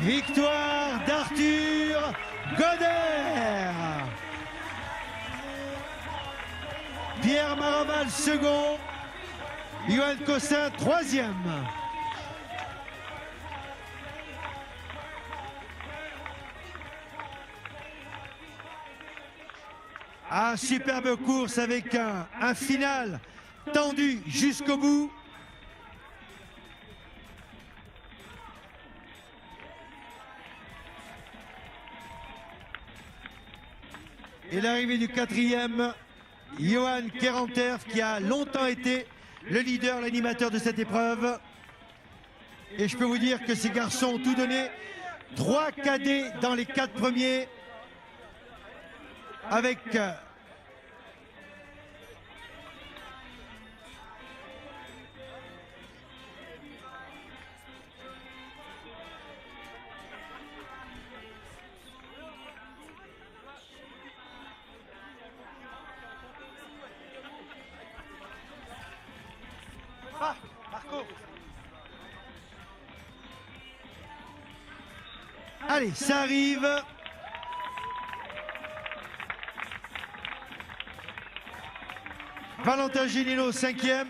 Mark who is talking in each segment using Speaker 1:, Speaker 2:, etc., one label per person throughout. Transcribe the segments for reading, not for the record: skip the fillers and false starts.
Speaker 1: Victoire d'Arthur Goder. Pierre Maraval second. Johan Cossin troisième. Ah, superbe course avec un final tendu jusqu'au bout. Et l'arrivée du quatrième, Johan Keranterf, qui a longtemps été le leader, l'animateur de cette épreuve. Et je peux vous dire que ces garçons ont tout donné. 3 cadets dans les 4 premiers. Avec Marco. Allez, ça arrive. Valentin Génino, 5e.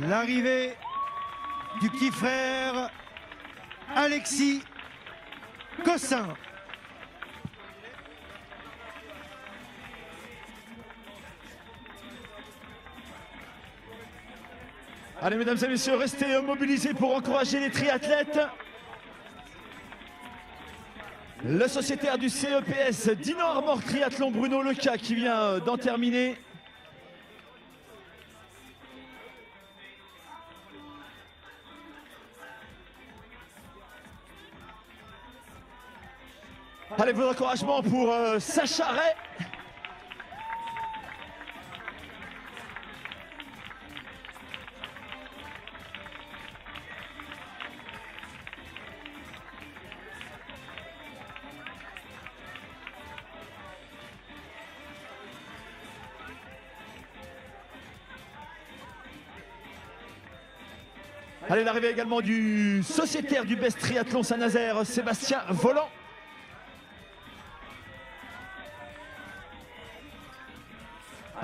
Speaker 1: L'arrivée du petit frère Alexis Cossin.
Speaker 2: Allez, mesdames et messieurs, restez mobilisés pour encourager les triathlètes. Le sociétaire du CEPS Dino Armor Triathlon, Bruno Leca, qui vient d'en terminer. Allez, vos encouragements pour Sacha Ray. Allez, l'arrivée également du sociétaire du Best Triathlon Saint-Nazaire, Sébastien Volant.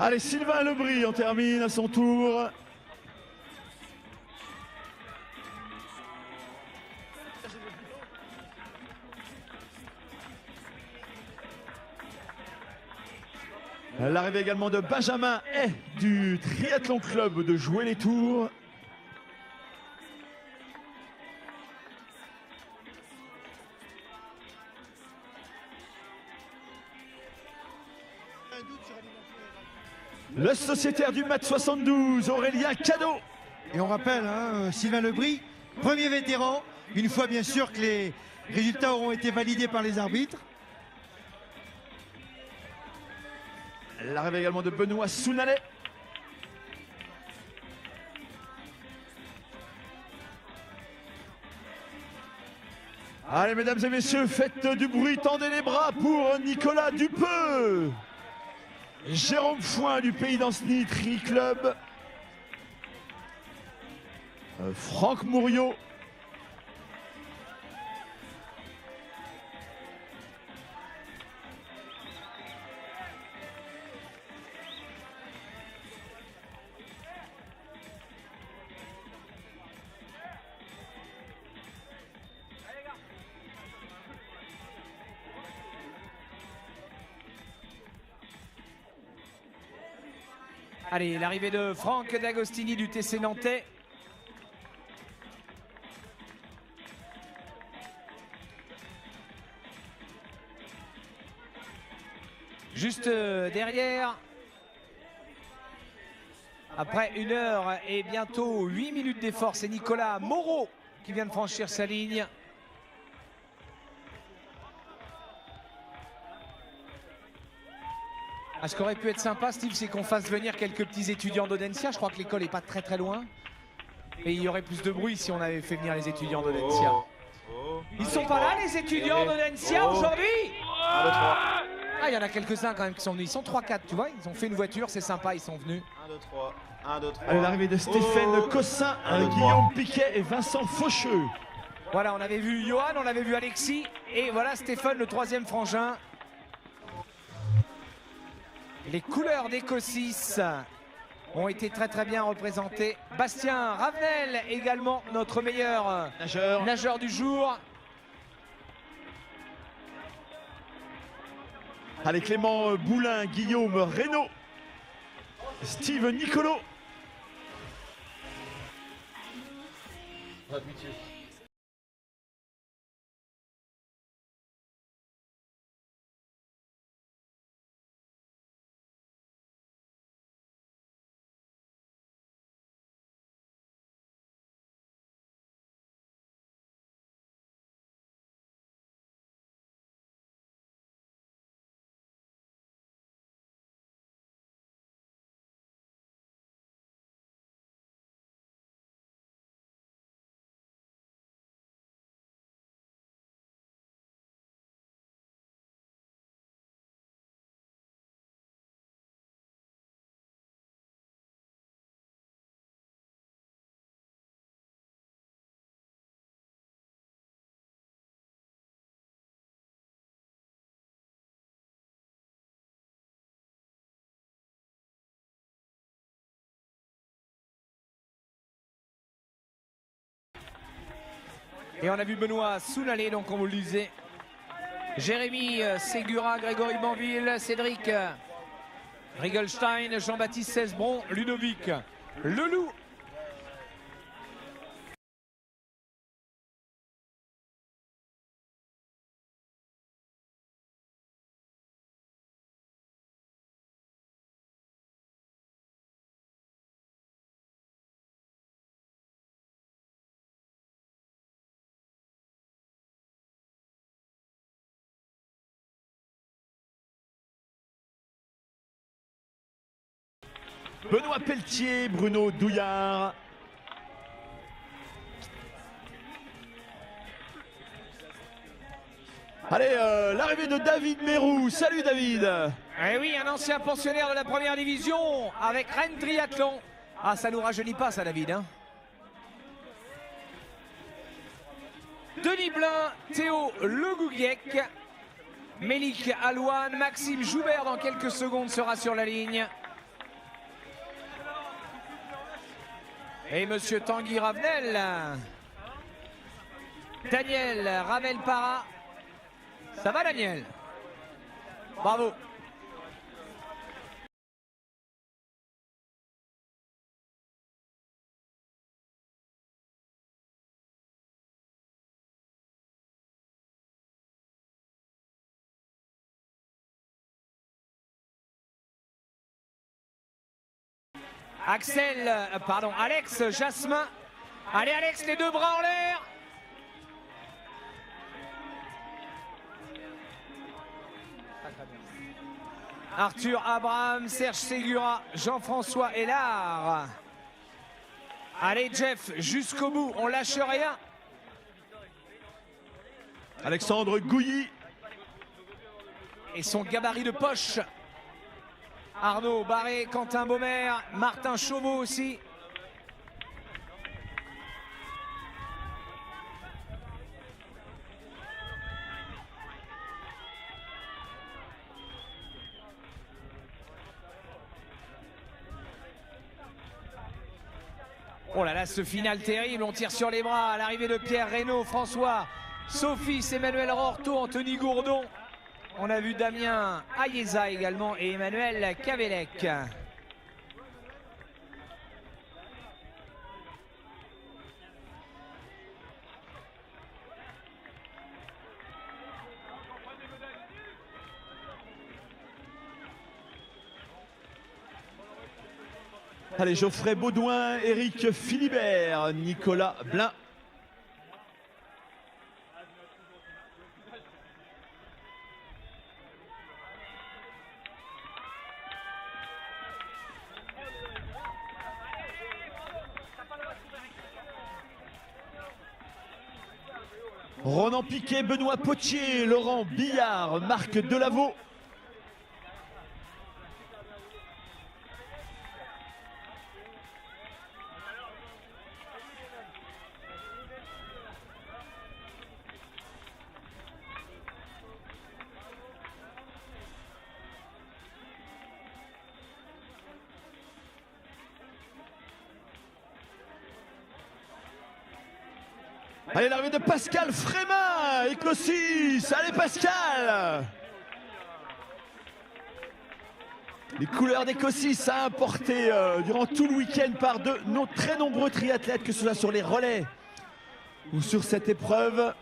Speaker 2: Allez, Sylvain Lebris, on termine à son tour. L'arrivée également de Benjamin Hay du Triathlon Club de Jouer les Tours. Le sociétaire du MAT 72, Aurélien Cadeau.
Speaker 1: Et on rappelle, Sylvain Lebris, premier vétéran, une fois bien sûr que les résultats auront été validés par les arbitres.
Speaker 2: L'arrivée également de Benoît Sounalet. Allez, mesdames et messieurs, faites du bruit, tendez les bras pour Nicolas Dupeux. Jérôme Foin du Pays d'Anceny Tri Club. Franck Mouriot.
Speaker 3: Allez, l'arrivée de Franck D'Agostini du TC Nantais. Juste derrière, après 1 heure et bientôt 8 minutes d'effort, c'est Nicolas Moreau qui vient de franchir sa ligne. Ah, ce qui aurait pu être sympa, Steve, c'est qu'on fasse venir quelques petits étudiants d'Audencia. Je crois que l'école n'est pas très loin. Et il y aurait plus de bruit si on avait fait venir les étudiants d'Audencia. Ils sont pas là, les étudiants d'Audencia, aujourd'hui?
Speaker 2: 1, 2, 3.
Speaker 3: Ah, il y en a quelques-uns quand même qui sont venus. Ils sont 3-4, tu vois. Ils ont fait une voiture, c'est sympa, ils sont venus.
Speaker 4: 1, 2, 3. 1, 2, 3.
Speaker 2: Allez, l'arrivée de Stéphane Cossin, Guillaume Piquet et Vincent Faucheux.
Speaker 3: Voilà, on avait vu Johan, on avait vu Alexis. Et voilà Stéphane, le 3e frangin. Les couleurs d'Éco6 ont été très bien représentées. Bastien Ravenel, également notre meilleur nageur du jour.
Speaker 2: Allez, Clément Boulin, Guillaume Reynaud, Steve Nicolo.
Speaker 3: Et on a vu Benoît Soulaler, donc on vous le disait. Jérémy Ségura, Grégory Banville, Cédric Riegelstein, Jean-Baptiste Cesbron, Ludovic Leloup.
Speaker 2: Benoît Pelletier, Bruno Douillard. Allez, l'arrivée de David Mérou. Salut David.
Speaker 3: Eh oui, un ancien pensionnaire de la première division avec Rennes Triathlon. Ah, ça nous rajeunit pas ça, David, hein. Denis Blin, Théo Le Gouguiec, Mélik Alouane, Maxime Joubert dans quelques secondes sera sur la ligne. Et monsieur Tanguy Ravenel, Daniel Ravel-Para. Ça va Daniel? Bravo. Alex Jasmin. Allez Alex, les deux bras en l'air. Arthur Abraham, Serge Ségura, Jean-François Hélard. Allez Jeff, jusqu'au bout, on lâche rien.
Speaker 2: Alexandre Gouilly.
Speaker 3: Et son gabarit de poche. Arnaud Barré, Quentin Baumer, Martin Chauveau aussi. Oh là là, ce final terrible, on tire sur les bras à l'arrivée de Pierre Reynaud, François, Sophie, Emmanuel Rorto, Anthony Gourdon. On a vu Damien Ayeza également et Emmanuel Cavelec.
Speaker 2: Allez, Geoffrey Baudouin, Éric Philibert, Nicolas Blin. Ronan Piquet, Benoît Potier, Laurent Billard, Marc Delaveau. Allez, l'arrivée de Pascal Frémin, Éco-6. Allez, Pascal! Les couleurs d'Éco-6 à importer durant tout le week-end par de très nombreux triathlètes, que ce soit sur les relais ou sur cette épreuve.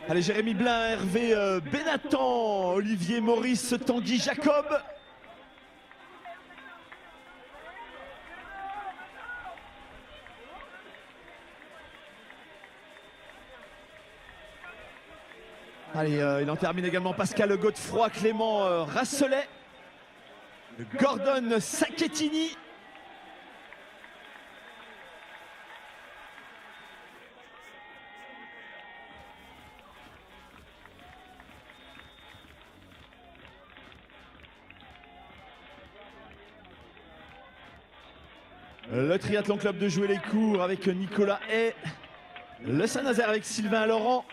Speaker 2: Allez, Jérémy Blin, Hervé Benatan, Olivier Maurice, Tanguy Jacob. Allez, il en termine également Pascal Godefroy, Clément Rasselet, Gordon Sacchettini. Le Triathlon Club de Jouer les Cours avec Nicolas Hay. Le Saint-Nazaire avec Sylvain Laurent.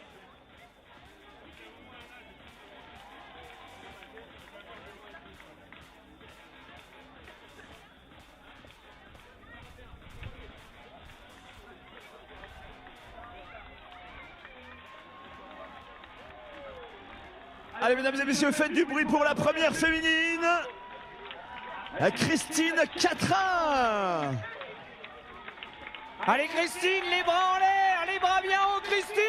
Speaker 2: Allez, mesdames et messieurs, faites du bruit pour la première féminine. Christine Catrin.
Speaker 3: Allez Christine, les bras en l'air, les bras bien hauts Christine.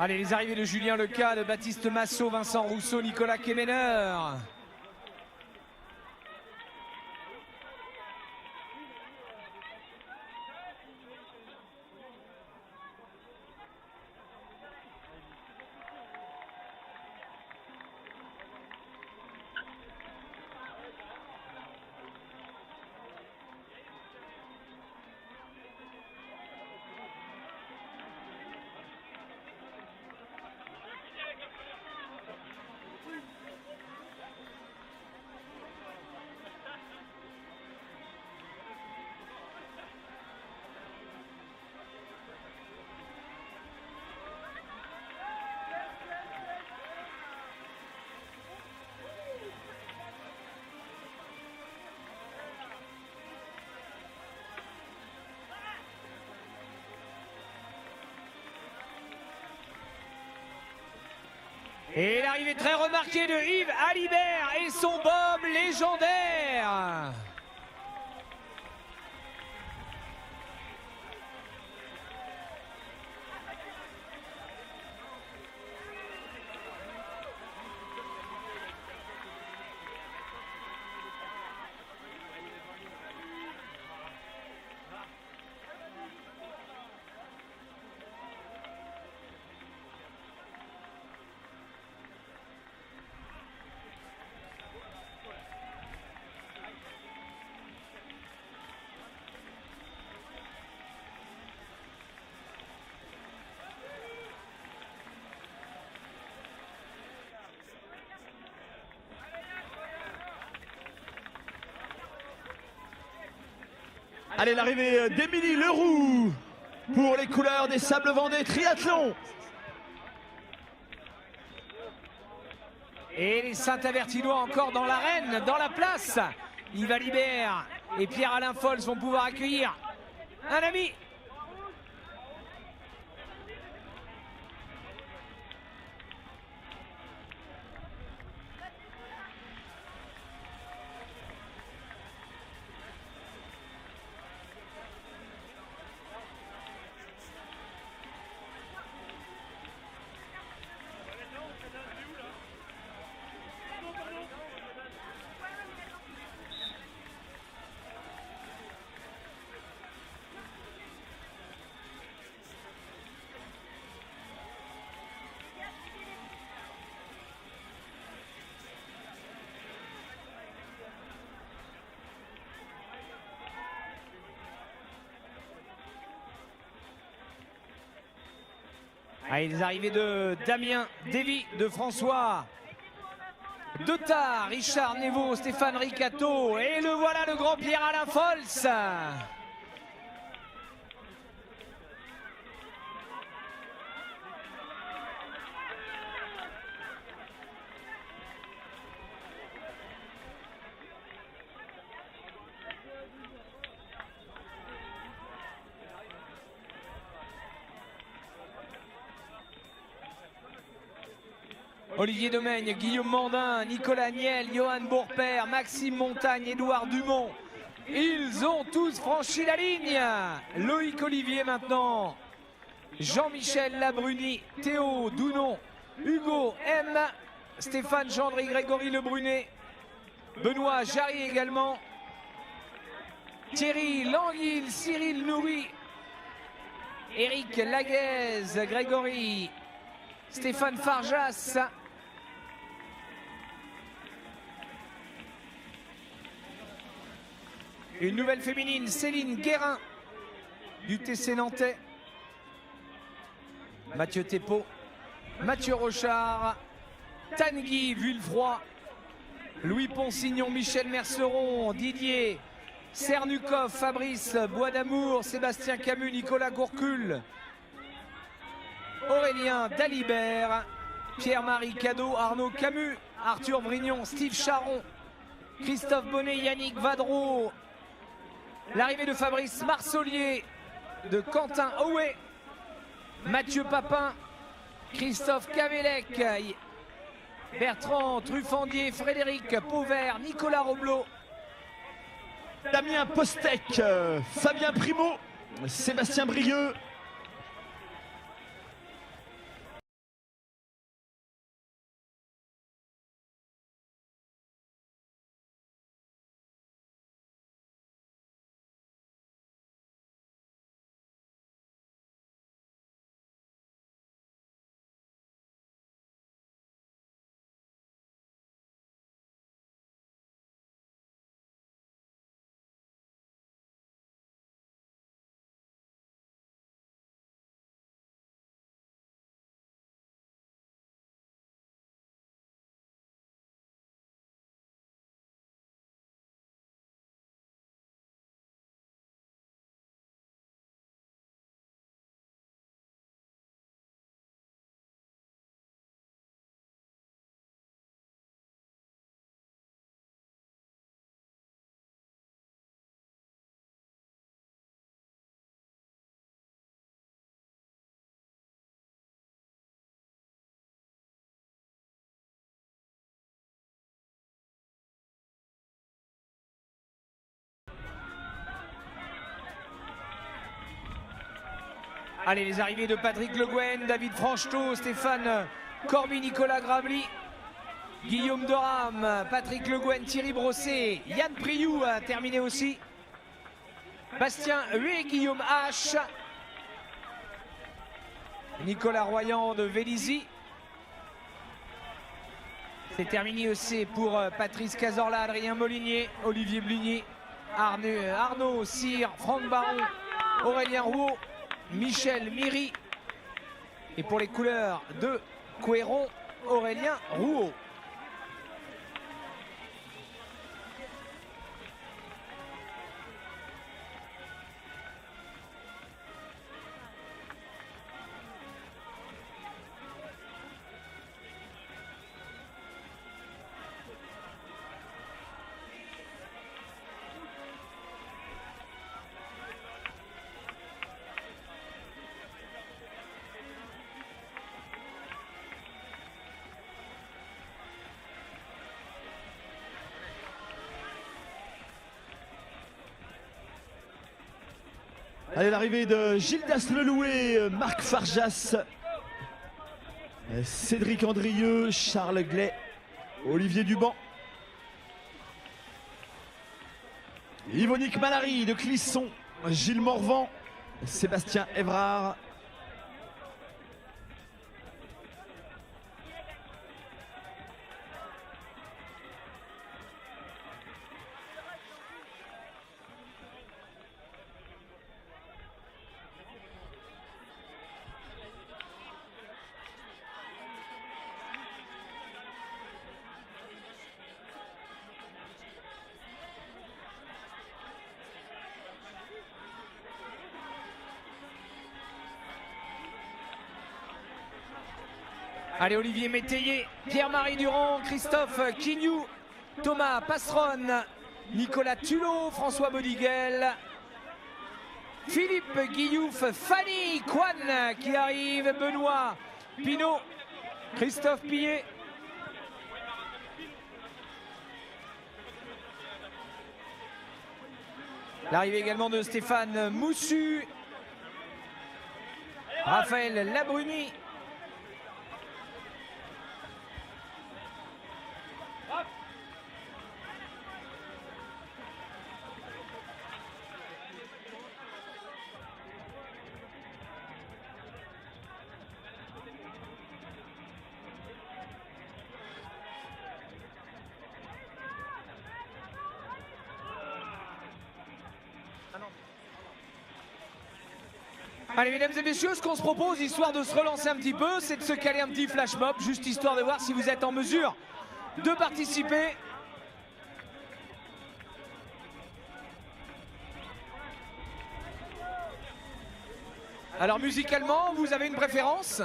Speaker 3: Allez, les arrivées de Julien Leca, de Baptiste Massot, Vincent Rousseau, Nicolas Kemener. Et l'arrivée très remarquée de Yves Alibert et son bombe légendaire.
Speaker 2: Allez, l'arrivée d'Émilie Leroux pour les couleurs des Sables Vendée Triathlon.
Speaker 3: Et les Saint-Avertinois encore dans l'arène, dans la place. Yves Alibert et Pierre-Alain Fols vont pouvoir accueillir un ami. Allez, les arrivées de Damien Davy, de François Detard, Richard Neveu, Stéphane Ricato. Et le voilà, le grand Pierre-Alain Folz. Olivier Domaigne, Guillaume Mandin, Nicolas Niel, Johan Bourpère, Maxime Montagne, Édouard Dumont. Ils ont tous franchi la ligne. Loïc Olivier maintenant. Jean-Michel Labruni, Théo Dounon, Hugo M, Stéphane Gendry, Grégory Lebrunet, Benoît Jarry également. Thierry Languille, Cyril Nourri, Éric Laguez, Grégory, Stéphane Farjas. Une nouvelle féminine, Céline Guérin du TC Nantais. Mathieu Thépeau, Mathieu Rochard, Tanguy Villefroy, Louis Ponsignon, Michel Merceron, Didier Cernukov, Fabrice Bois d'Amour, Sébastien Camus, Nicolas Gourcul, Aurélien Dalibert, Pierre-Marie Cadeau, Arnaud Camus, Arthur Brignon, Steve Charon, Christophe Bonnet, Yannick Vadreau. L'arrivée de Fabrice Marsollier, de Quentin Houet, Mathieu Papin, Christophe Cavellec, Bertrand Truffandier, Frédéric Pauvert, Nicolas Roblot,
Speaker 2: Damien Postec, Fabien Primo, Sébastien Brieux.
Speaker 3: Allez, les arrivées de Patrick Le Guen, David Franchetot, Stéphane Corby, Nicolas Grabli, Guillaume Doram, Patrick Le Guen, Thierry Brosset, Yann Priou a terminé aussi. Bastien Huet, Guillaume H, Nicolas Royan de Vélizy. C'est terminé aussi pour Patrice Cazorla, Adrien Molinier, Olivier Bligny, Arnaud Cyr, Franck Baron, Aurélien Rouault, Michel Miry. Et pour les couleurs de Couéron, Aurélien Rouault.
Speaker 2: Allez, l'arrivée de Gildas Lelouet, Marc Farjas, Cédric Andrieux, Charles Glay, Olivier Duban, Yvonique Malary de Clisson, Gilles Morvan, Sébastien Évrard.
Speaker 3: Allez, Olivier Métayer, Pierre-Marie Durand, Christophe Quignou, Thomas Passeronne, Nicolas Tulot, François Bodiguel, Philippe Guillouf, Fanny Kwan qui arrive, Benoît Pinault, Christophe Pillet. L'arrivée également de Stéphane Moussu, Raphaël Labruni. Allez, mesdames et messieurs, ce qu'on se propose, histoire de se relancer un petit peu, c'est de se caler un petit flash mob, juste histoire de voir si vous êtes en mesure de participer. Alors, musicalement, vous avez une préférence?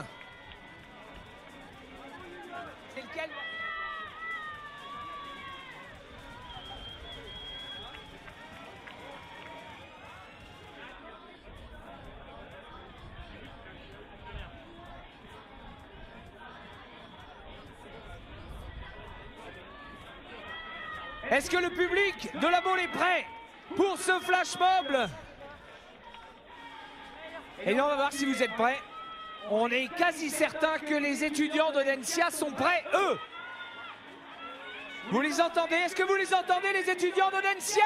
Speaker 3: C'est lequel? Est-ce que le public de la Baule est prêt pour ce flash mob? Et là, on va voir si vous êtes prêts. On est quasi certain que les étudiants d'Audencia sont prêts, eux. Vous les entendez? Est-ce que vous les entendez, les étudiants d'Audencia?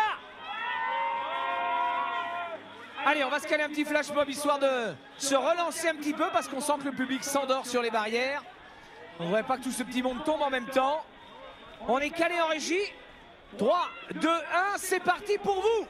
Speaker 3: Allez, on va se caler un petit flash mob histoire de se relancer un petit peu parce qu'on sent que le public s'endort sur les barrières. On ne voudrait pas que tout ce petit monde tombe en même temps. On est calé en régie. 3, 2, 1, c'est parti pour vous!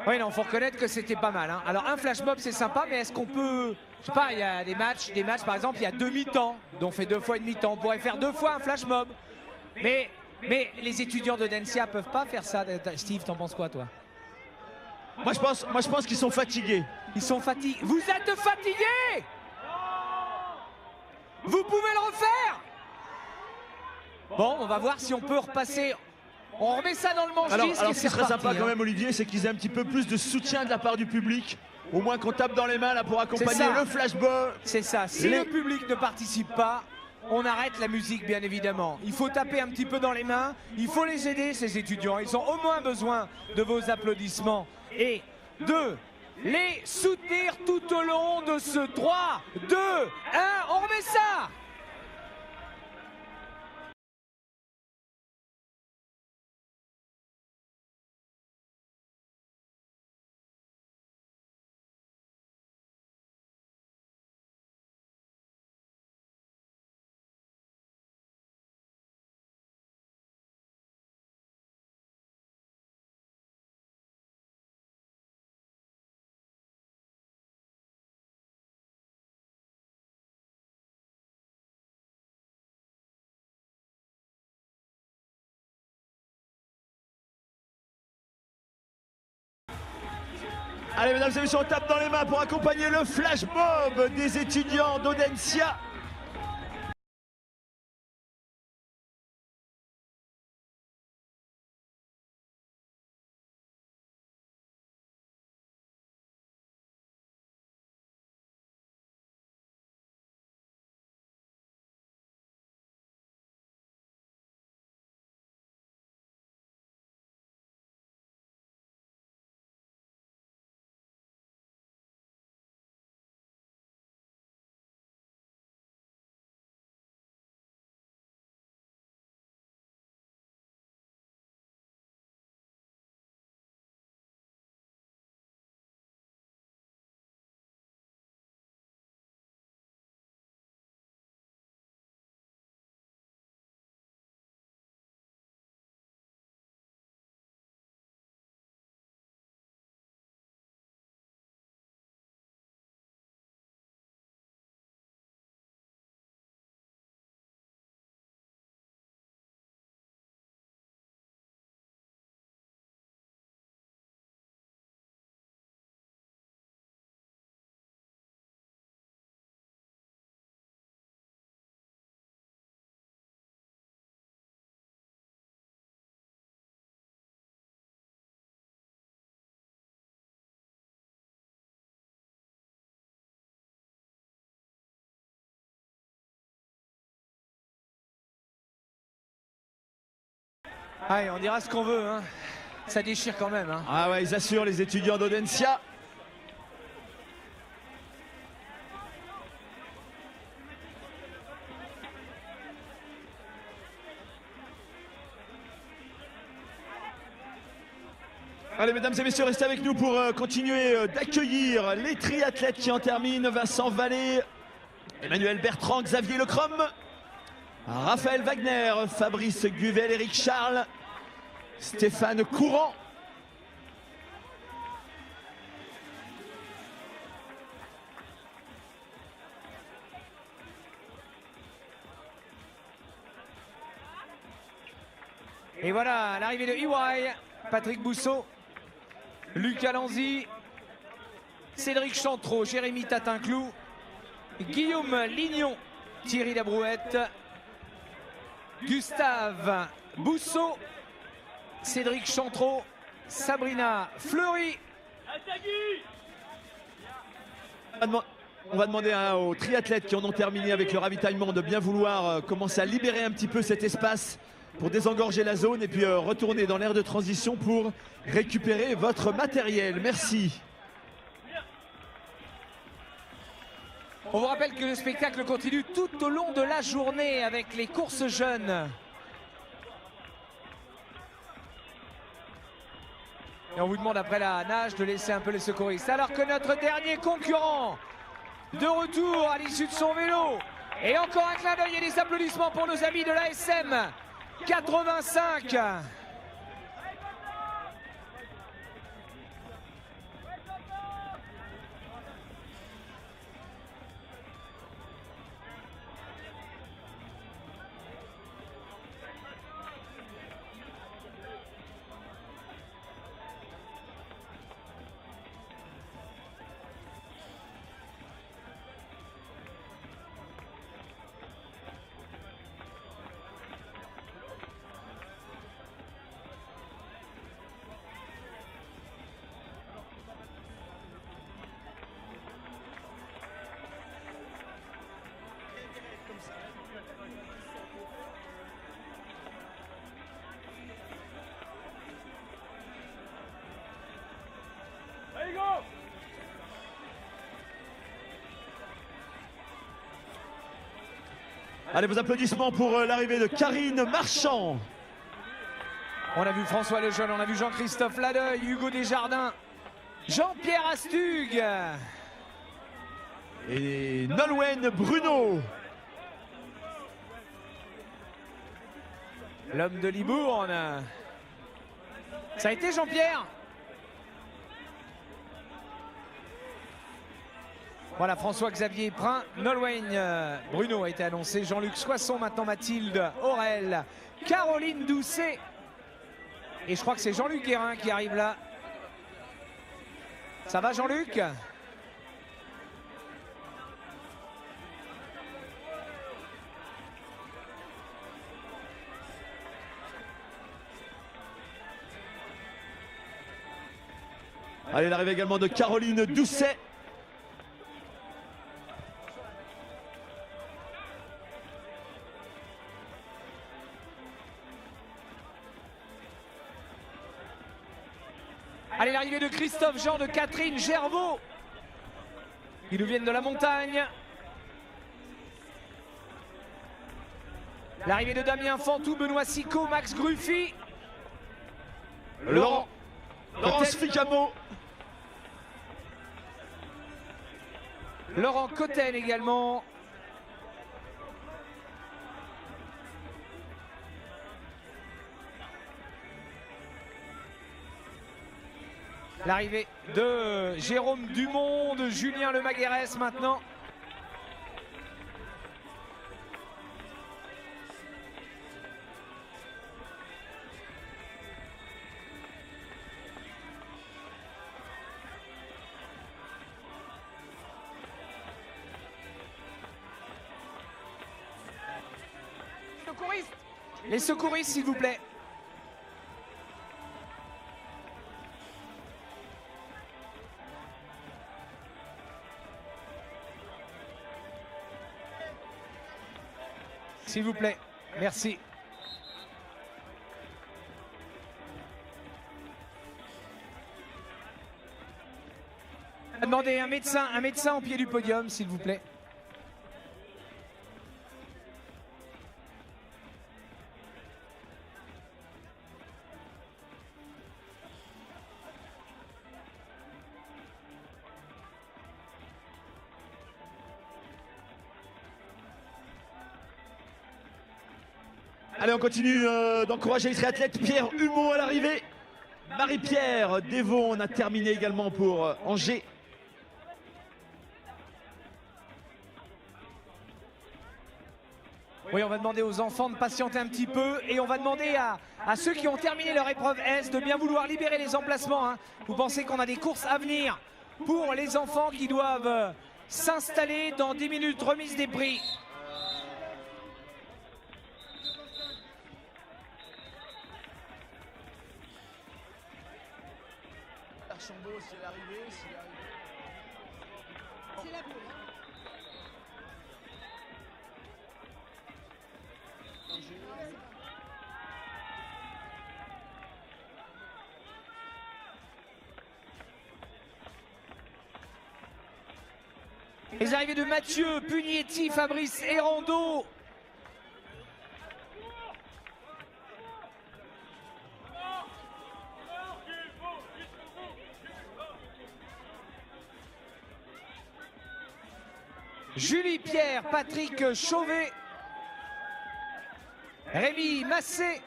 Speaker 3: Oui, non, faut reconnaître que c'était pas mal. Hein. Alors, un flash mob, c'est sympa, mais est-ce qu'on peut... Je sais pas, il y a des matchs, par exemple, il y a 2 mi-temps, dont on fait 2 fois une mi-temps. On pourrait faire 2 fois un flash mob. Mais les étudiants d'Audencia peuvent pas faire ça. Steve, t'en penses quoi, toi?
Speaker 2: Moi, je pense qu'ils sont fatigués.
Speaker 3: Ils sont fatigués. Vous êtes fatigués? Vous pouvez le refaire? Bon, on va voir si on peut repasser... On remet ça dans le manche-disque.
Speaker 2: Alors ce qui serait sympa quand même, Olivier, c'est qu'ils aient un petit peu plus de soutien de la part du public. Au moins qu'on tape dans les mains là pour accompagner
Speaker 3: ça.
Speaker 2: le flashball.
Speaker 3: C'est ça. Si le public ne participe pas, on arrête la musique, bien évidemment. Il faut taper un petit peu dans les mains. Il faut les aider, ces étudiants. Ils ont au moins besoin de vos applaudissements. Et de les soutenir tout au long de ce 3, 2, 1. On remet ça!
Speaker 2: Allez, mesdames et messieurs, on tape dans les mains pour accompagner le flash mob des étudiants d'Audencia.
Speaker 3: Allez, on dira ce qu'on veut, hein. Ça déchire quand même, hein.
Speaker 2: Ah ouais, ils assurent les étudiants d'Audencia. Allez, mesdames et messieurs, restez avec nous pour continuer d'accueillir les triathlètes qui en terminent. Vincent Vallée, Emmanuel Bertrand, Xavier Lecrom, Raphaël Wagner, Fabrice Guvel, Eric Charles, Stéphane Courant.
Speaker 3: Et voilà l'arrivée de EY, Patrick Bousseau, Lucas Lanzy, Cédric Chantreau, Jérémy Tatinclou, Guillaume Lignon, Thierry Labrouette, Gustave Bousseau, Cédric Chantreau, Sabrina Fleury.
Speaker 2: On va demander aux triathlètes qui en ont terminé avec le ravitaillement de bien vouloir commencer à libérer un petit peu cet espace pour désengorger la zone et puis retourner dans l'aire de transition pour récupérer votre matériel. Merci.
Speaker 3: On vous rappelle que le spectacle continue tout au long de la journée avec les courses jeunes. Et on vous demande après la nage de laisser un peu les secouristes. Alors que notre dernier concurrent, de retour à l'issue de son vélo. Et encore un clin d'œil et des applaudissements pour nos amis de l'ASM 85.
Speaker 2: Allez, vos applaudissements pour l'arrivée de Karine Marchand.
Speaker 3: On a vu François Lejeune, on a vu Jean-Christophe Ladeuil, Hugo Desjardins, Jean-Pierre Astug.
Speaker 2: Et Nolwenn Bruno.
Speaker 3: L'homme de Libourne. Ça a été Jean-Pierre. Voilà, François-Xavier Prin, Nolwenn Bruno a été annoncé, Jean-Luc Soisson, maintenant Mathilde Aurel, Caroline Doucet. Et je crois que c'est Jean-Luc Guérin qui arrive là. Ça va Jean-Luc?
Speaker 2: Allez, l'arrivée également de Caroline Doucet.
Speaker 3: Allez, l'arrivée de Christophe Jean, de Catherine Gervaux. Ils nous viennent de la montagne. L'arrivée de Damien Fantou, Benoît Sicot, Max Gruffy.
Speaker 2: Laurence Ficamo.
Speaker 3: Laurent Cotten également. L'arrivée de Jérôme Dumont, de Julien Lemaguérès maintenant. Les secouristes, s'il vous plaît. S'il vous plaît, merci. Demandez un médecin au pied du podium, s'il vous plaît.
Speaker 2: Allez, on continue d'encourager les triathlètes. Pierre Humeau à l'arrivée. Marie-Pierre Devon, on a terminé également pour Angers.
Speaker 3: Oui, on va demander aux enfants de patienter un petit peu et on va demander à ceux qui ont terminé leur épreuve S de bien vouloir libérer les emplacements. Hein. Vous pensez qu'on a des courses à venir pour les enfants qui doivent s'installer dans 10 minutes, remise des prix.
Speaker 2: Archambault, c'est l'arrivée,
Speaker 4: C'est la boule.
Speaker 3: Les arrivées de Mathieu, Pugnetti, Fabrice Erando. Julie Pierre, Patrick Chauvet. Rémi Massé.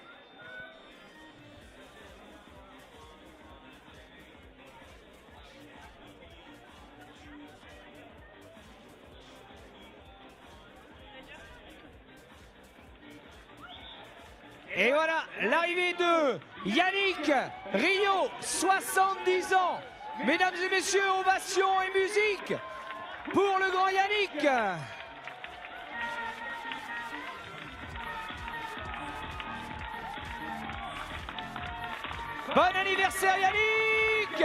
Speaker 3: Et voilà l'arrivée de Yannick Rio, 70 ans. Mesdames et messieurs, ovations et musique pour le grand Yannick. Bon anniversaire Yannick.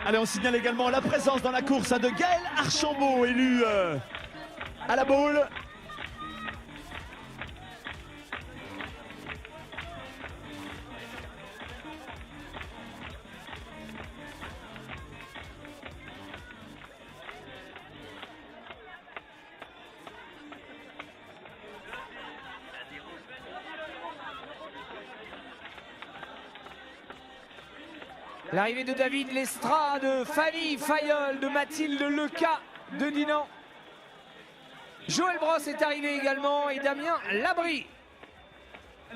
Speaker 2: Allez, on signale également la présence dans la course de Gaël Archambault, élu à la boule.
Speaker 3: L'arrivée de David Lestra, de Fanny Fayol, de Mathilde Leca, de Dinan. Joël Brosse est arrivé également et Damien Labrie.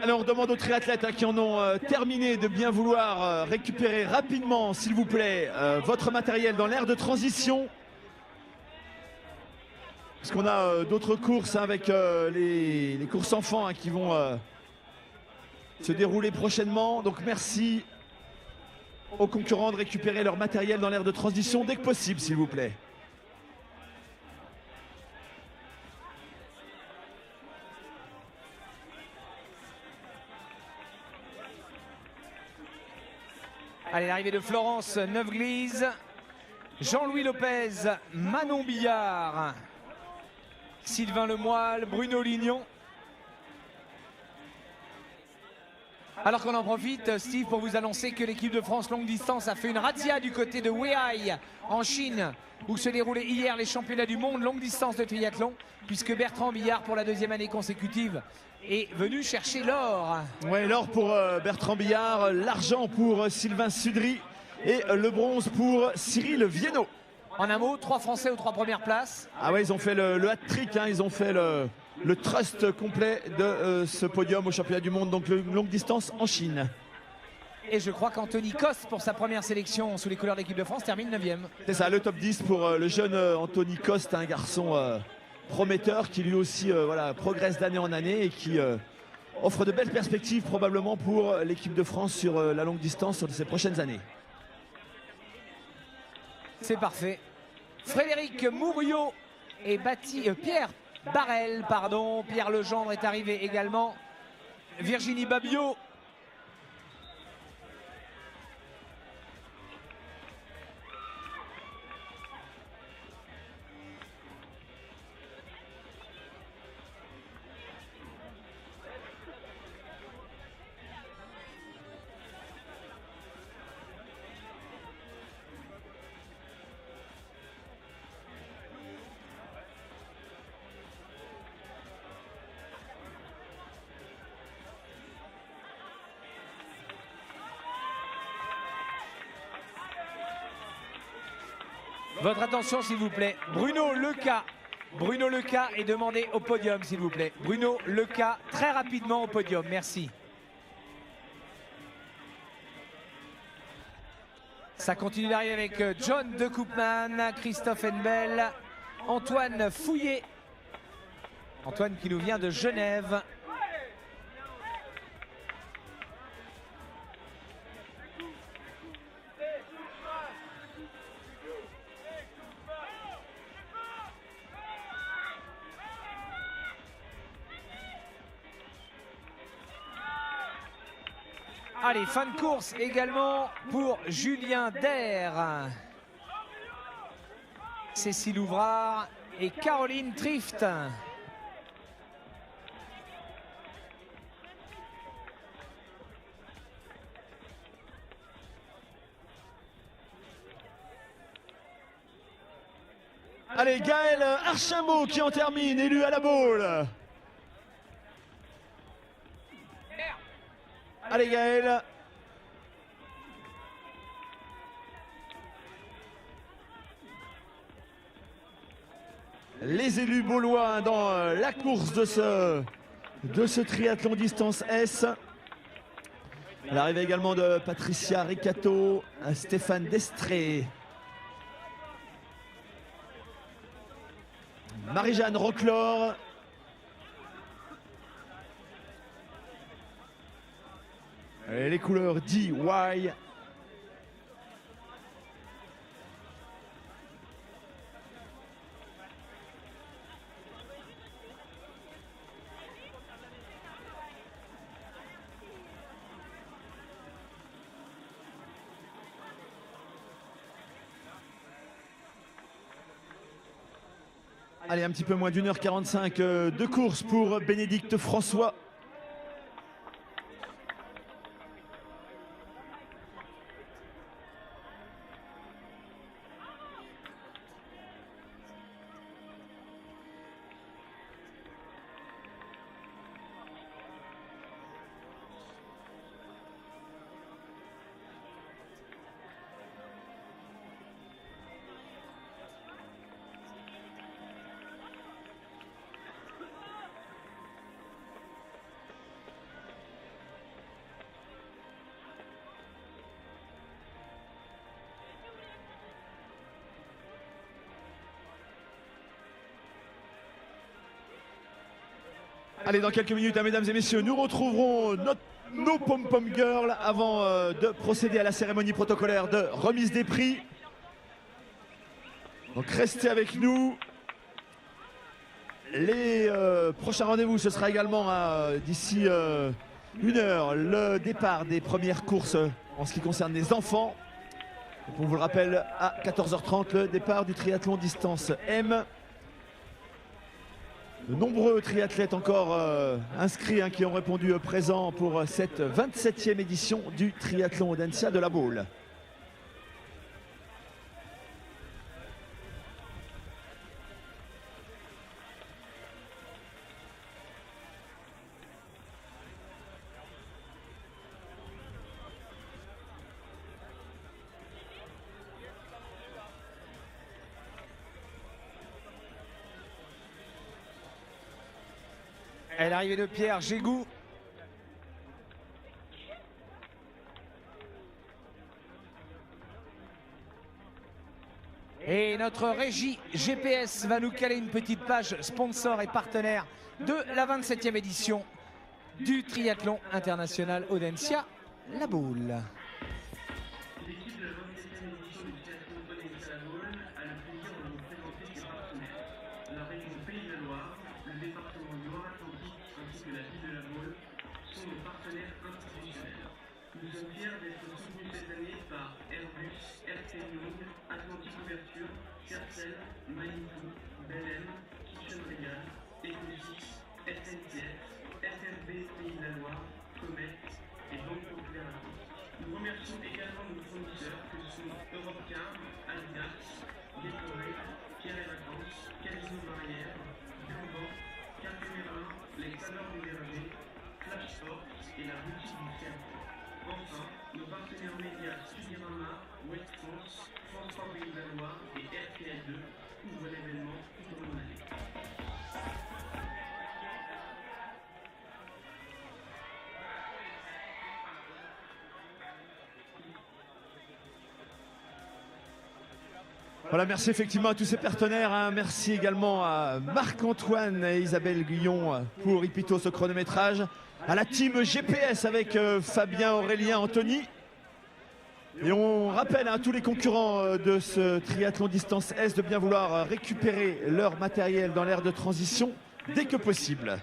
Speaker 2: Alors on demande aux triathlètes qui en ont terminé de bien vouloir récupérer rapidement, s'il vous plaît, votre matériel dans l'aire de transition. Parce qu'on a d'autres courses avec les courses enfants qui vont se dérouler prochainement. Donc merci aux concurrents de récupérer leur matériel dans l'aire de transition dès que possible, s'il vous plaît.
Speaker 3: Allez, l'arrivée de Florence Neuveglise, Jean-Louis Lopez, Manon Billard, Sylvain Lemoyle, Bruno Lignon. Alors qu'on en profite, Steve, pour vous annoncer que l'équipe de France longue distance a fait une razzia du côté de Weihai en Chine, où se déroulaient hier les championnats du monde longue distance de triathlon, puisque Bertrand Billard, pour la 2e année consécutive, est venu chercher l'or.
Speaker 2: Ouais, l'or pour Bertrand Billard, l'argent pour Sylvain Sudry et le bronze pour Cyril Viennot.
Speaker 3: En un mot, 3 Français aux 3 premières places.
Speaker 2: Ah ouais, ils ont fait le hat-trick, ils ont fait le trust complet de ce podium au championnat du monde, donc le longue distance en Chine.
Speaker 3: Et je crois qu'Anthony Coste, pour sa première sélection sous les couleurs de l'équipe de France, termine 9e.
Speaker 2: C'est ça, le top 10 pour le jeune Anthony Coste, un garçon prometteur qui lui aussi voilà, progresse d'année en année et qui offre de belles perspectives probablement pour l'équipe de France sur la longue distance sur ces prochaines années.
Speaker 3: C'est parfait. Frédéric Mouriot et Pierre Barrel, pardon. Pierre Legendre est arrivé également. Virginie Babiot. Votre attention s'il vous plaît, Bruno Leca. Bruno Leca est demandé au podium s'il vous plaît. Bruno Leca très rapidement au podium, merci. Ça continue d'arriver avec John De Koopman, Christophe Henbel, Antoine Fouillet. Antoine qui nous vient de Genève. Allez, fin de course également pour Julien Der, Cécile Ouvrard et Caroline Trift.
Speaker 2: Allez, Gaël Archimbaud qui en termine, élu à la boule. Allez Gaël. Les élus baulois dans la course de ce triathlon distance S. L'arrivée également de Patricia Ricato, Stéphane Destré, Marie-Jeanne Roclor. Et les couleurs DY. Allez, un petit peu moins d'1h45 de course pour Bénédicte François. Allez, dans quelques minutes, hein, mesdames et messieurs, nous retrouverons nos pom-pom girls avant de procéder à la cérémonie protocolaire de remise des prix. Donc restez avec nous. Les prochains rendez-vous, ce sera également d'ici 1 heure le départ des premières courses en ce qui concerne les enfants. Donc, on vous le rappelle, à 14h30, le départ du triathlon distance M. De nombreux triathlètes encore inscrits qui ont répondu présents pour cette 27e édition du triathlon Audencia de la Baule.
Speaker 3: Et l'arrivée de Pierre Gégou. Et notre régie GPS va nous caler une petite page sponsor et partenaire de la 27e édition du triathlon international Audencia La Baule.
Speaker 4: L'équipe de la 27e édition du triathlon Audencia La Baule a le plaisir de vous présenter ses partenaires. La région Pays de la Loire, le département Loire-Atlantique ainsi que la ville de La Baule sont nos partenaires institutionnels. Nous sommes fiers d'être soutenus cette année par Airbus, RTL Young, Atlantique Ouverture, Cercel, Manitou, Belém, Kitchen Regal, Ecosis, SNCF, FRB Pays de la Loire, Comet et Banque Populaire Atlantique. Nous remercions également nos fournisseurs que ce sont Europcar, Adidas, Décoré, Pierre et Vacances, Casino Barrière, Durban, Café Merlin, les Saleurs du Verger, Flash Sport et la boutique du triathlon. Enfin, nos partenaires médias Studirama, West France, France 3 Pays de la Loire et RTL2 ouvrent l'événement tout au long de l'année.
Speaker 2: Voilà, merci effectivement à tous ces partenaires. Merci également à Marc-Antoine et Isabelle Guillon pour Ipito ce chronométrage. À la team GPS avec Fabien, Aurélien, Anthony. Et on rappelle à tous les concurrents de ce triathlon distance S de bien vouloir récupérer leur matériel dans l'aire de transition dès que possible.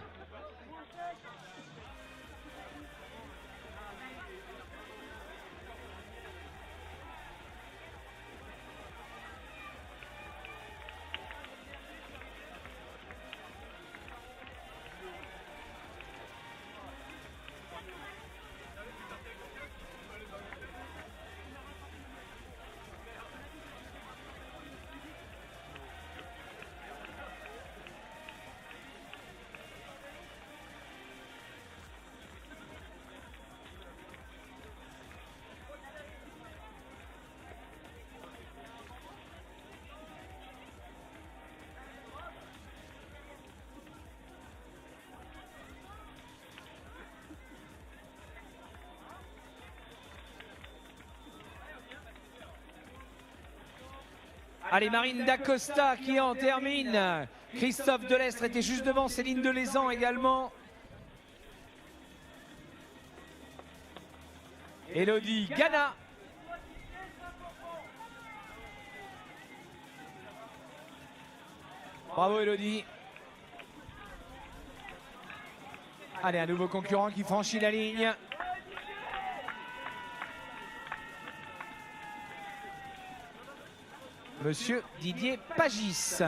Speaker 3: Allez, Marine Dacosta qui en termine. Christophe Delestre était juste devant, Céline Delezan également. Elodie Gana. Bravo Elodie. Allez, un nouveau concurrent qui franchit la ligne. Monsieur Didier Pagis.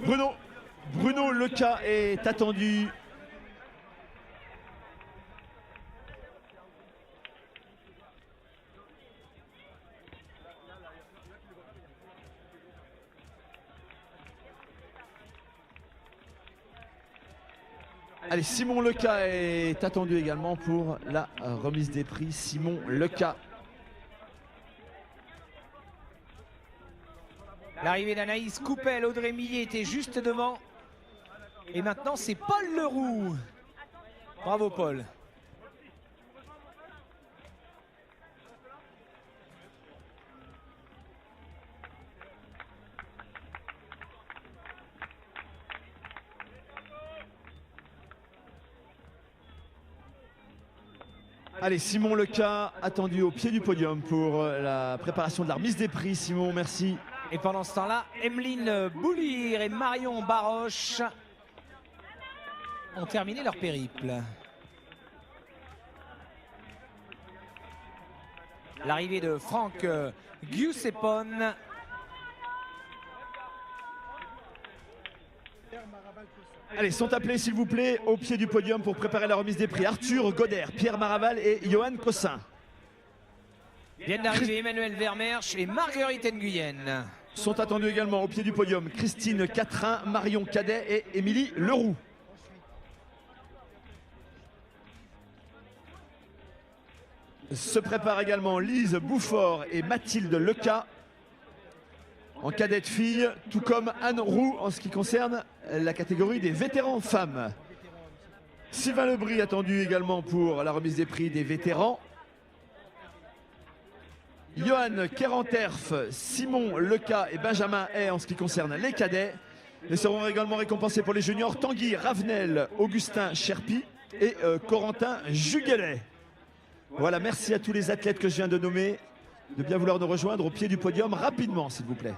Speaker 2: Bruno Leca est attendu. Allez, Simon Leca est attendu également pour la remise des prix. Simon Leca.
Speaker 3: L'arrivée d'Anaïs Coupel, Audrey Millet était juste devant. Et maintenant, c'est Paul Leroux. Bravo, Paul.
Speaker 2: Allez, Simon Leca, attendu au pied du podium pour la préparation de la remise des prix. Simon, merci.
Speaker 3: Et pendant ce temps-là, Emeline Boulir et Marion Baroche ont terminé leur périple. L'arrivée de Franck Giuseppone.
Speaker 2: Allez, sont appelés s'il vous plaît au pied du podium pour préparer la remise des prix. Arthur Goder, Pierre Maraval et Johan Cossin.
Speaker 3: Viennent d'arriver Emmanuel Vermersch et Marguerite Nguyen.
Speaker 2: Sont attendus également au pied du podium Christine Catrin, Marion Cadet et Émilie Leroux. Se préparent également Lise Bouffort et Mathilde Leca en cadette fille, tout comme Anne Roux en ce qui concerne la catégorie des vétérans femmes. Sylvain Lebris attendu également pour la remise des prix des vétérans. Johan Kerenterf, Simon Leca et Benjamin Hay en ce qui concerne les cadets. Ils seront également récompensés pour les juniors Tanguy Ravenel, Augustin Cherpi et Corentin Juguelet. Voilà, merci à tous les athlètes que je viens de nommer de bien vouloir nous rejoindre au pied du podium rapidement, s'il vous plaît.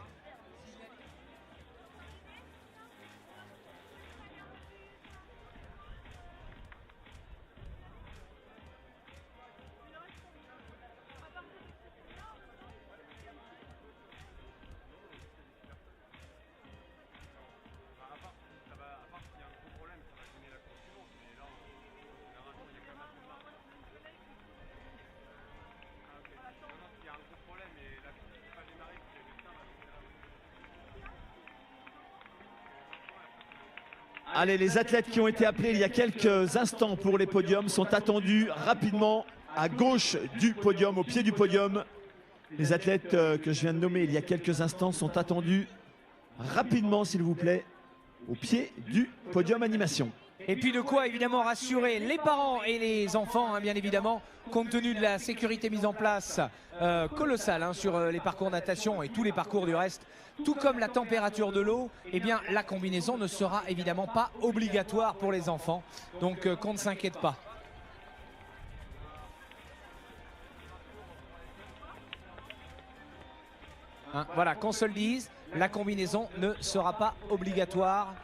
Speaker 2: Allez, les athlètes qui ont été appelés il y a quelques instants pour les podiums sont attendus rapidement à gauche du podium, au pied du podium. Les athlètes que je viens de nommer il y a quelques instants sont attendus rapidement, s'il vous plaît, au pied du podium animation.
Speaker 3: Et puis de quoi évidemment rassurer les parents et les enfants, hein, bien évidemment, compte tenu de la sécurité mise en place colossale sur les parcours natation et tous les parcours du reste, tout comme la température de l'eau, eh bien la combinaison ne sera évidemment pas obligatoire pour les enfants, donc qu'on ne s'inquiète pas. Hein, voilà, qu'on se le dise, la combinaison ne sera pas obligatoire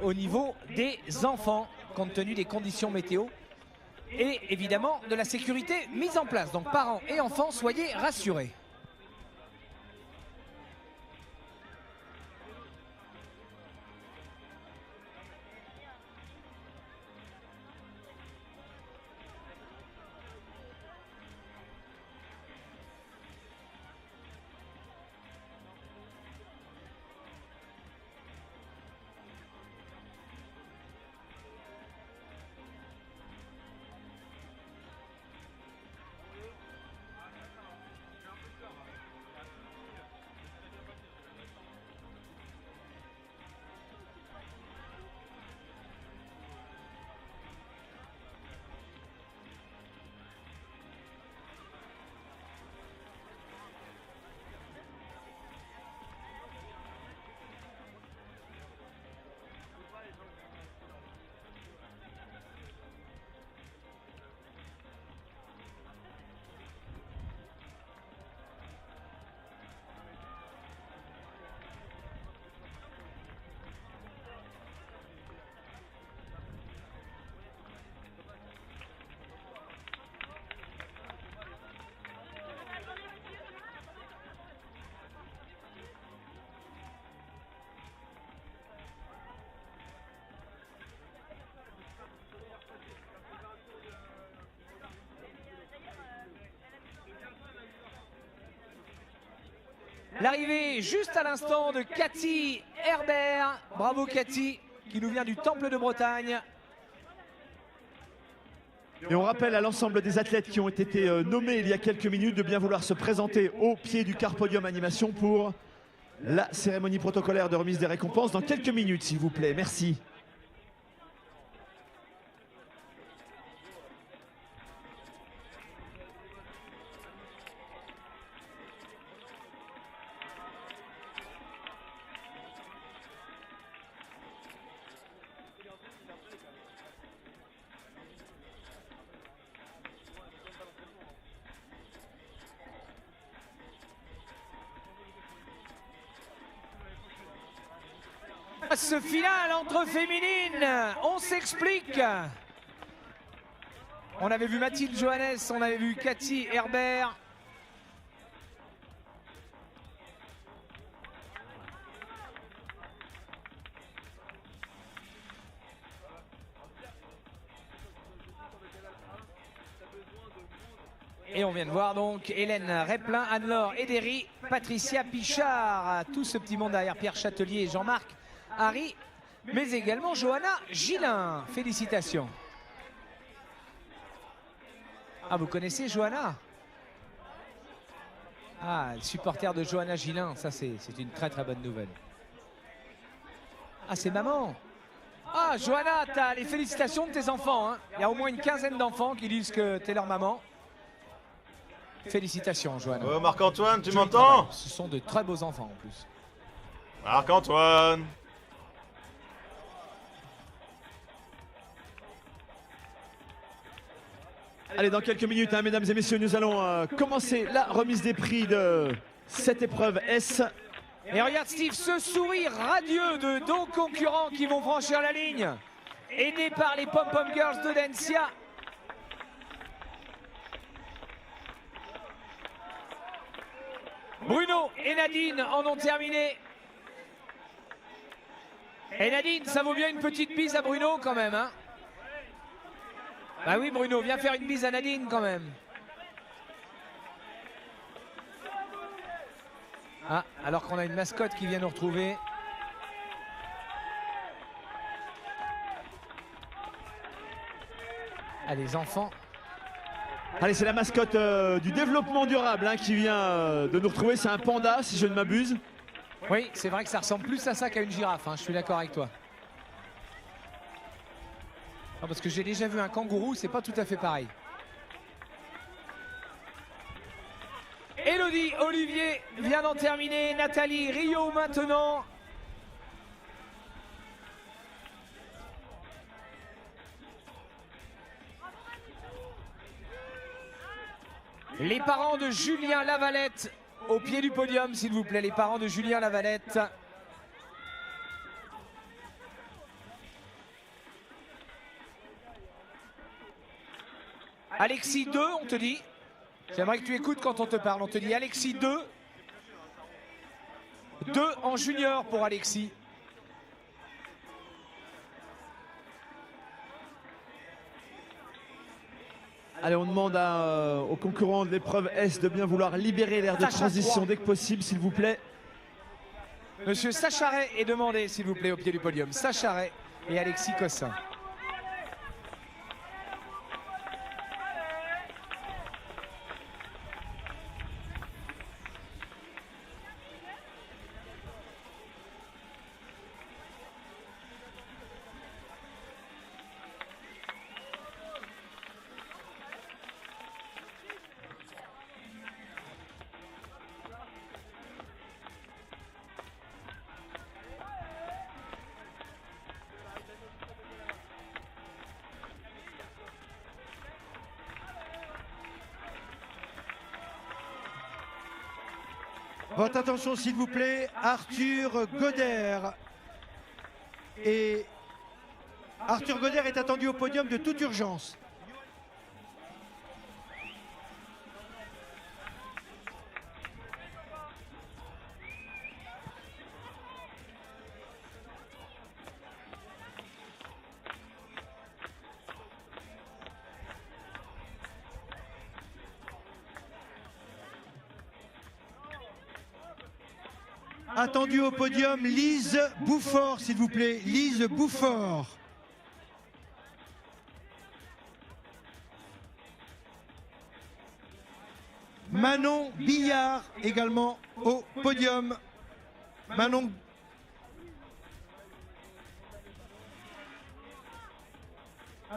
Speaker 3: au niveau des enfants, compte tenu des conditions météo et évidemment de la sécurité mise en place. Donc parents et enfants, soyez rassurés. L'arrivée juste à l'instant de Cathy Herbert. Bravo Cathy, qui nous vient du Temple de Bretagne.
Speaker 2: Et on rappelle à l'ensemble des athlètes qui ont été nommés il y a quelques minutes de bien vouloir se présenter au pied du car podium animation pour la cérémonie protocolaire de remise des récompenses dans quelques minutes, s'il vous plaît. Merci.
Speaker 3: Ce final entre féminines, on s'explique. On avait vu Mathilde Johannes, on avait vu Cathy Herbert. Et on vient de voir donc Hélène Replin, Anne-Laure Edéry, Patricia Pichard, tout ce petit monde derrière Pierre Châtelier et Jean-Marc Harry, mais également Johanna Gillin. Félicitations. Ah, vous connaissez Johanna? Ah, le supporter de Johanna Gillin, ça c'est une très très bonne nouvelle. Ah, c'est maman. Ah, Johanna, t'as les félicitations de tes enfants, hein. Il y a au moins une quinzaine d'enfants qui disent que t'es leur maman. Félicitations, Johanna.
Speaker 5: Oh, Marc-Antoine, tu m'entends?
Speaker 3: Ce sont de très beaux enfants en plus.
Speaker 5: Marc-Antoine.
Speaker 2: Allez, dans quelques minutes, hein, mesdames et messieurs, nous allons commencer la remise des prix de cette épreuve S.
Speaker 3: Et regarde Steve, ce sourire radieux de deux concurrents qui vont franchir la ligne. Aidés par les Pom-Pom Girls d'Audencia. Bruno et Nadine en ont terminé. Et Nadine, ça vaut bien une petite bise à Bruno quand même, hein? Bah oui Bruno, viens faire une bise à Nadine quand même. Ah, alors qu'on a une mascotte qui vient nous retrouver. Ah, les enfants.
Speaker 2: Allez, c'est la mascotte du développement durable hein, qui vient de nous retrouver. C'est un panda, si je ne m'abuse.
Speaker 3: Oui, c'est vrai que ça ressemble plus à ça qu'à une girafe, hein, je suis d'accord avec toi. Non, parce que j'ai déjà vu un kangourou, c'est pas tout à fait pareil. Elodie Olivier vient d'en terminer. Nathalie Rio maintenant. Les parents de Julien Lavalette au pied du podium, s'il vous plaît. Les parents de Julien Lavalette. Alexis 2, on te dit. J'aimerais que tu écoutes quand on te parle. On te dit Alexis 2. 2 en junior pour Alexis.
Speaker 2: Allez, on demande aux concurrents de l'épreuve S de bien vouloir libérer l'air de transition dès que possible, s'il vous plaît.
Speaker 3: Monsieur Sacharet est demandé, s'il vous plaît, au pied du podium. Sacharet et Alexis Cossin.
Speaker 1: Votre attention s'il vous plaît, Arthur Goder. Et Arthur Goder est attendu au podium de toute urgence. Attendu au podium, Lise Bouffort, s'il vous plaît. Lise Bouffort. Manon Billard, également au podium. Manon.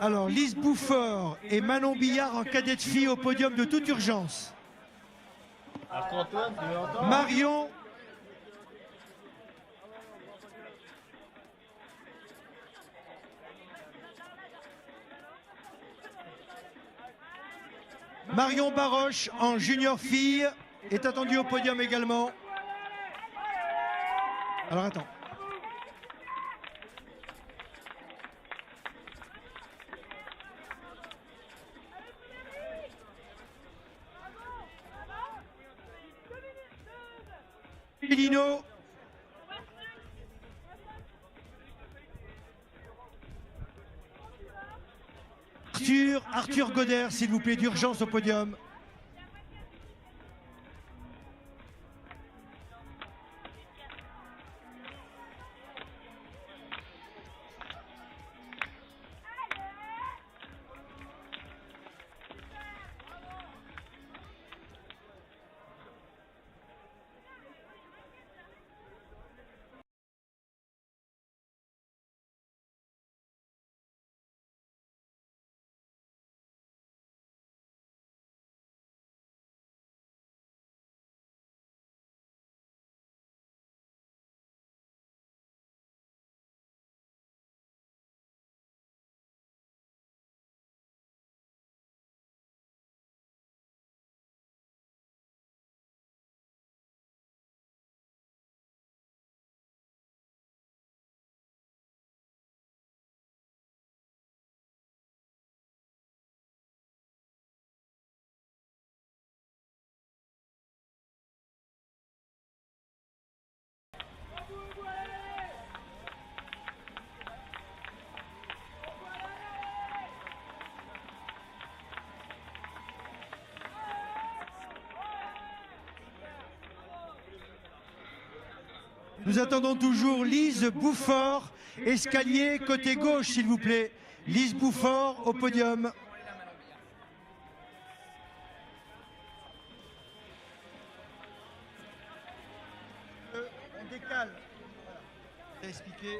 Speaker 1: Alors, Lise Bouffort et Manon Billard en cadette fille au podium de toute urgence. Marion. Marion Baroche en junior fille est attendue au podium également. Alors attends. Lino. Arthur Goder, s'il vous plaît, d'urgence au podium. Nous attendons toujours Lise Bouffort, escalier côté gauche, s'il vous plaît. Lise Bouffort au podium. On décale. Voilà. Expliqué.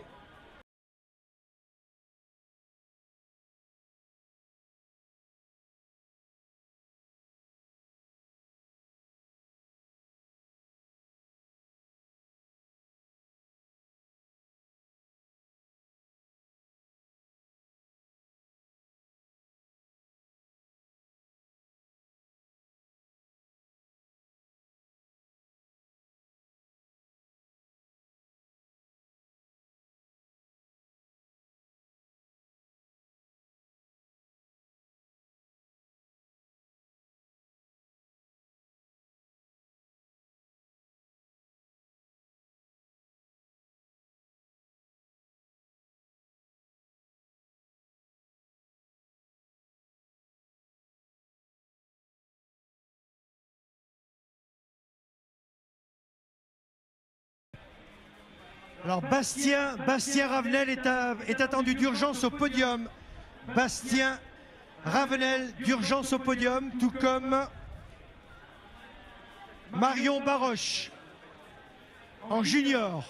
Speaker 1: Alors Bastien Ravenel est attendu d'urgence au podium. Bastien Ravenel d'urgence au podium, tout comme Marion Baroche en junior.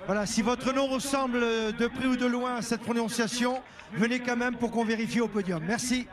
Speaker 1: Voilà, si votre nom ressemble de près ou de loin à cette prononciation, venez quand même pour qu'on vérifie au podium. Merci.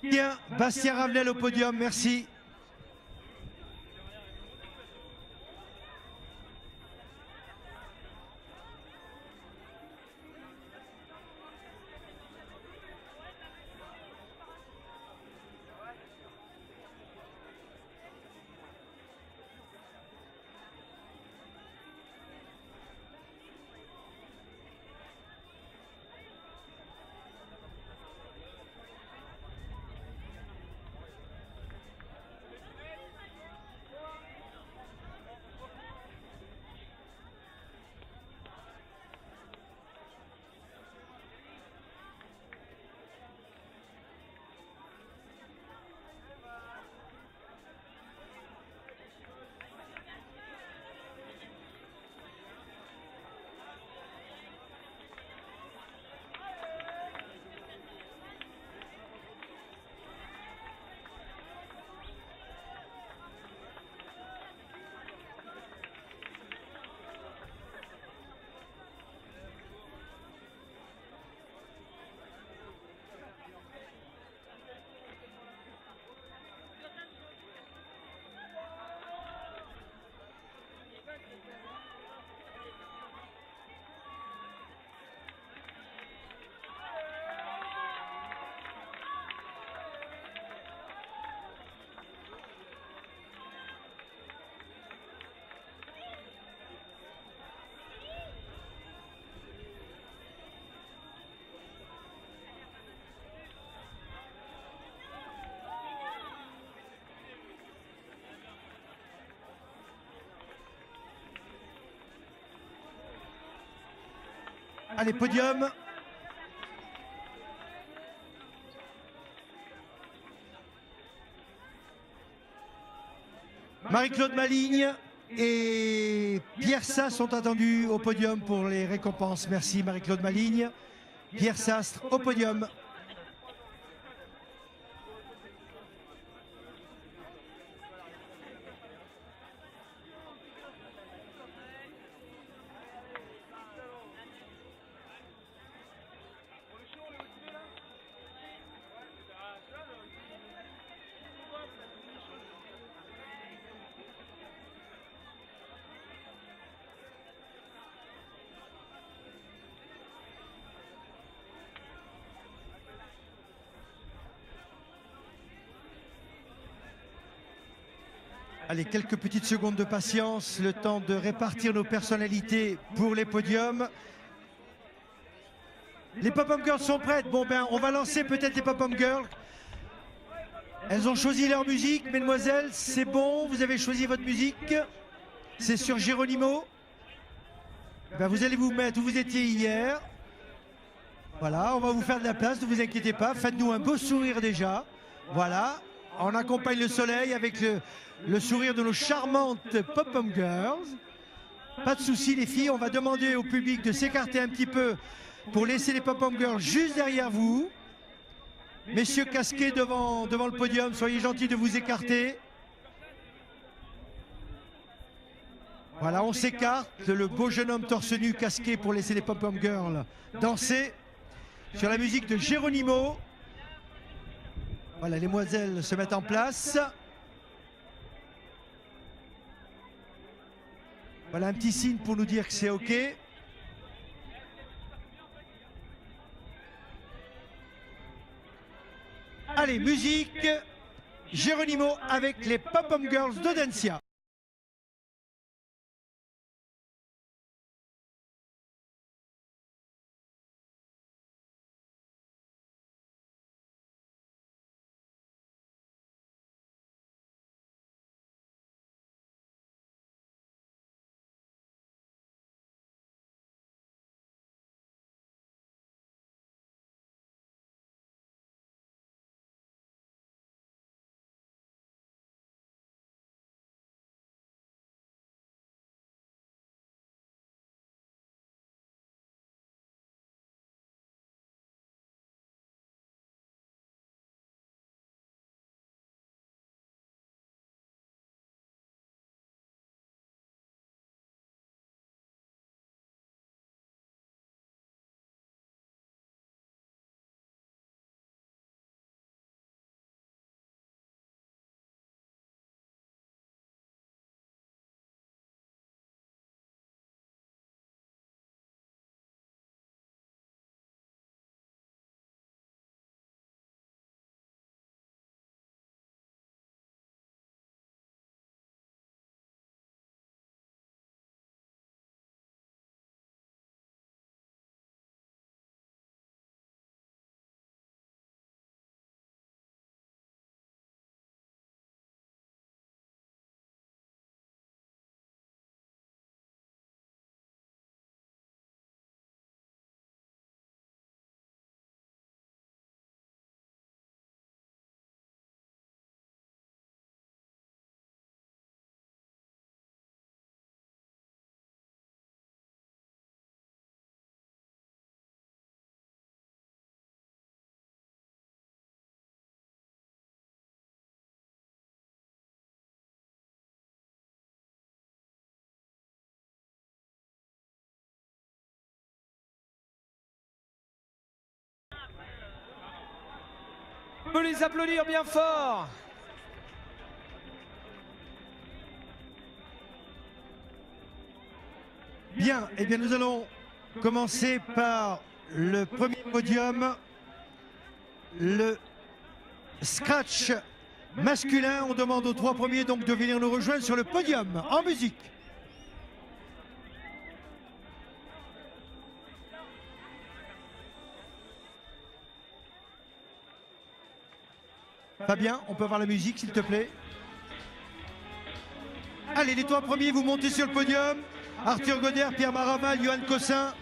Speaker 1: Bien, Bastien Ravenel au podium, merci. Allez, podium. Marie-Claude Maligne et Pierre Sastre sont attendus au podium pour les récompenses. Merci Marie-Claude Maligne. Pierre Sastre au podium. Allez, quelques petites secondes de patience, le temps de répartir nos personnalités pour les podiums. Les Pop-Up Girls sont prêtes. Bon ben, on va lancer peut-être les Pop-Up Girls. Elles ont choisi leur musique, mesdemoiselles. C'est bon, vous avez choisi votre musique. C'est sur Geronimo. Ben, vous allez vous mettre où vous étiez hier. Voilà, on va vous faire de la place, ne vous inquiétez pas. Faites-nous un beau sourire déjà. Voilà, on accompagne le soleil avec le sourire de nos charmantes Pop-Up Girls. Pas de souci les filles, on va demander au public de s'écarter un petit peu pour laisser les Pop-Up Girls juste derrière vous. Messieurs casqués devant le podium, soyez gentils de vous écarter. Voilà, on s'écarte, le beau jeune homme torse nu casqué pour laisser les Pop-Up Girls danser sur la musique de Geronimo. Voilà, les demoiselles se mettent en place. Voilà un petit signe pour nous dire que c'est OK. Allez, musique, Geronimo avec les Pop-Up Girls d'Audencia.
Speaker 3: On peut les applaudir bien fort.
Speaker 1: Bien, eh bien nous allons commencer par le premier podium, le scratch masculin. On demande aux trois premiers donc de venir nous rejoindre sur le podium en musique. Fabien, on peut voir la musique s'il te plaît. Allez, les trois premiers, vous montez sur le podium. Arthur Godert, Pierre Maraval, Johan Cossin.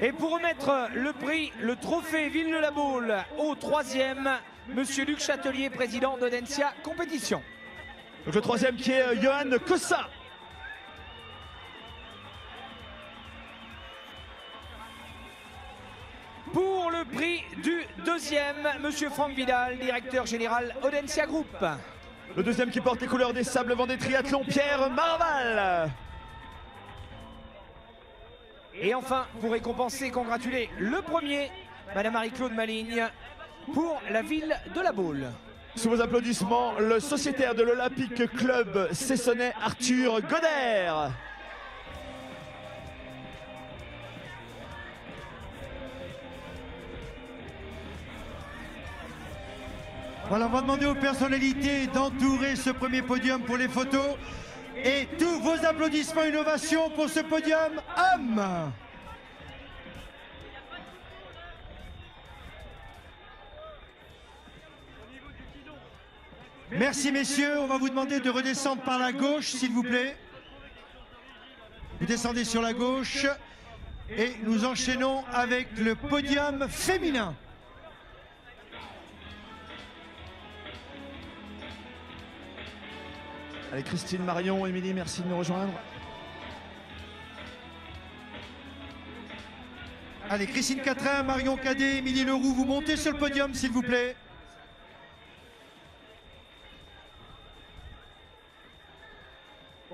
Speaker 3: Et pour remettre le prix, le trophée Ville-de-la-Baule au 3e, monsieur Luc Chatelier, président d'Audencia Compétition.
Speaker 2: Donc le 3e qui est Johan Kossa.
Speaker 3: Pour le prix du 2e, monsieur Franck Vidal, directeur général Audencia Group.
Speaker 2: Le 2e qui porte les couleurs des Sables Vendée Triathlon, Pierre Marval.
Speaker 3: Et enfin, pour récompenser, congratuler le 1er, madame Marie-Claude Maligne, pour la ville de la Baule.
Speaker 2: Sous vos applaudissements, le sociétaire de l'Olympique Club Cessonnais, Arthur Goder.
Speaker 1: Voilà, on va demander aux personnalités d'entourer ce premier podium pour les photos. Et tous vos applaudissements et innovations pour ce podium homme. Merci messieurs, on va vous demander de redescendre par la gauche s'il vous plaît. Vous descendez sur la gauche et nous enchaînons avec le podium féminin.
Speaker 2: Allez, Christine, Marion, Émilie, merci de nous rejoindre.
Speaker 1: Allez, Christine Catrin, Marion Cadet, Émilie Leroux, vous montez sur le podium s'il vous plaît.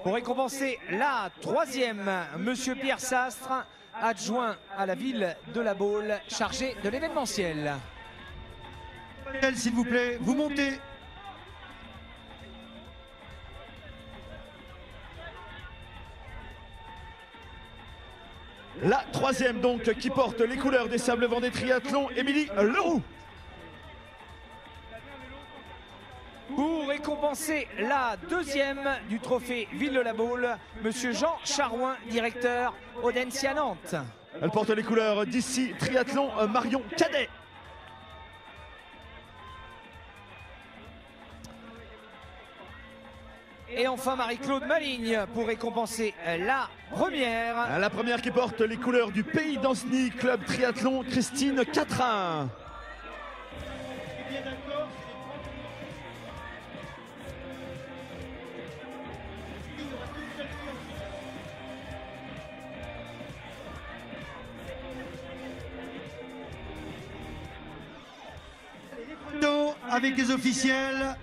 Speaker 3: Pour récompenser la 3e, monsieur Pierre Sastre, adjoint à la ville de la Baule, chargé de l'événementiel.
Speaker 1: S'il vous plaît, vous montez.
Speaker 2: La 3e donc qui porte les couleurs des Sables Vendée Triathlon, Émilie Leroux.
Speaker 3: Pour récompenser la 2e du trophée Ville de la Baule, monsieur Jean Charouin, directeur Audencia Nantes.
Speaker 2: Elle porte les couleurs d'ici Triathlon, Marion Cadet.
Speaker 3: Et enfin Marie-Claude Maligne pour récompenser la 1e.
Speaker 2: La 1re qui porte les couleurs du Pays d'Ancenis, Club Triathlon, Christine Catrin.
Speaker 1: Avec les officiels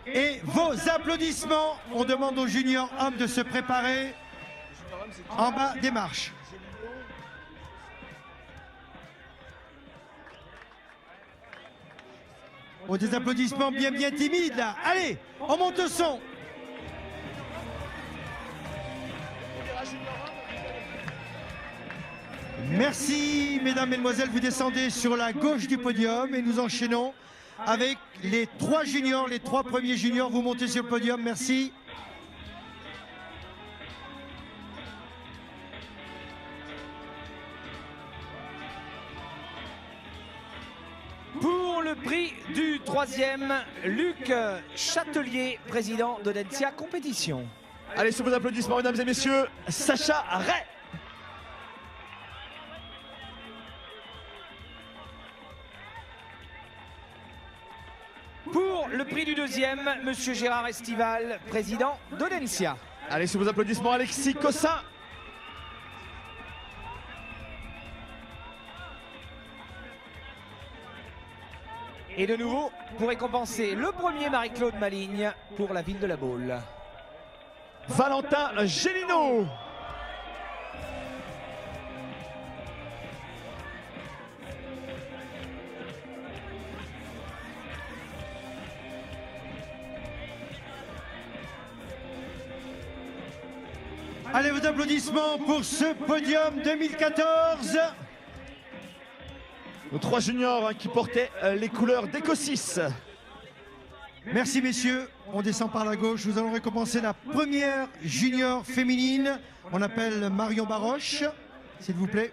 Speaker 1: et vos applaudissements. On demande aux juniors hommes de se préparer en bas des marches. Oh, des applaudissements bien timides là. Allez, on monte le son. Merci, mesdames, mesdemoiselles. Vous descendez sur la gauche du podium et nous enchaînons avec les 3 juniors, les 3 premiers juniors. Vous montez sur le podium, merci.
Speaker 3: Pour le prix du 3e, Luc Chatelier, président d'Audencia Compétition.
Speaker 2: Allez, sous vos applaudissements, mesdames et messieurs, Sacha Ray.
Speaker 3: Pour le prix du 2e, monsieur Gérard Estival, président d'Audencia.
Speaker 2: Allez, sous vos applaudissements, Alexis Cossin.
Speaker 3: Et de nouveau, pour récompenser le 1er, Marie-Claude Maligne, pour la ville de la Baule.
Speaker 2: Valentin Gélineau.
Speaker 1: Allez, vos applaudissements pour ce podium 2014.
Speaker 2: Nos 3 juniors qui portaient les couleurs d'Éco6.
Speaker 1: Merci messieurs, on descend par la gauche. Nous allons récompenser la première junior féminine. On appelle Marion Baroche, s'il vous plaît.